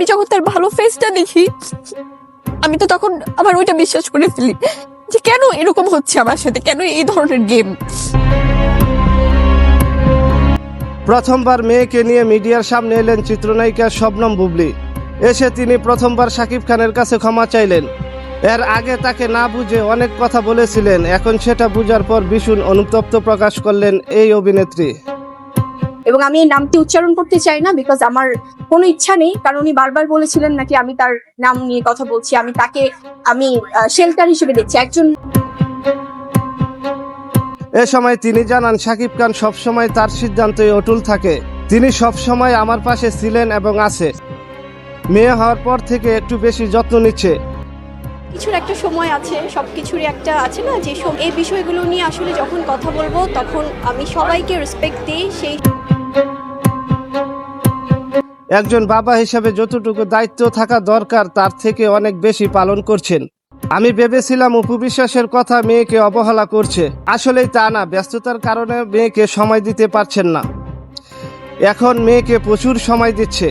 আমি যখন তার ভালো ফেসটা দেখি আমি তো তখন আবার ওইটা বিশ্বাস করে ফেলি যে কেন এরকম হচ্ছে আমার সাথে, কেন এই ধরনের গেম। প্রথমবার মেয়েকে নিয়ে মিডিয়ার সামনে এলেন চিত্রনায়িকা শবনম বুবলী। এসে তিনি প্রথমবার শাকিব খানের কাছে ক্ষমা চাইলেন। এর আগে তাকে না বুঝে অনেক কথা বলেছিলেন, এখন সেটা বুঝার পর ভীষণ অনুতপ্ত প্রকাশ করলেন এই অভিনেত্রী। এবং আমি এই নামটি উচ্চারণ করতে চাই না, বিকজ আমার কোনো ইচ্ছা নেই, কারণ উনি বারবার বলেছিলেন নাকি আমি তার নাম নিয়ে কথা বলছি, আমি তাকে শেল্টার হিসেবে দেখছি একজন। এ সময় তিনি জানান, শাকিব খান সবসময় তার সিদ্ধান্তে অটল থাকে। তিনি সবসময় আমার পাশে ছিলেন এবং আছে। মেয়ে হওয়ার পর থেকে একটু বেশি যত্ন নিচ্ছে। কিছুর একটা সময় আছে, সবকিছুরই একটা আছে না, যে সব এই বিষয়গুলো নিয়ে আসলে যখন কথা বলবো তখন আমি সবাইকে রেসপেক্ট দিই। সেই একজন বাবা হিসেবে যতটুকু দায়িত্ব থাকা দরকার তার থেকে অনেক বেশি পালন করছেন। আমি ভেবেছিলাম অপু বিশ্বাসের কথা মেয়েকে অবহেলা করছে, আসলেই তা না। ব্যস্ততার কারণে মেয়েকে সময় দিতে পারছেন না, এখন মেয়েকে প্রচুর সময় দিচ্ছে।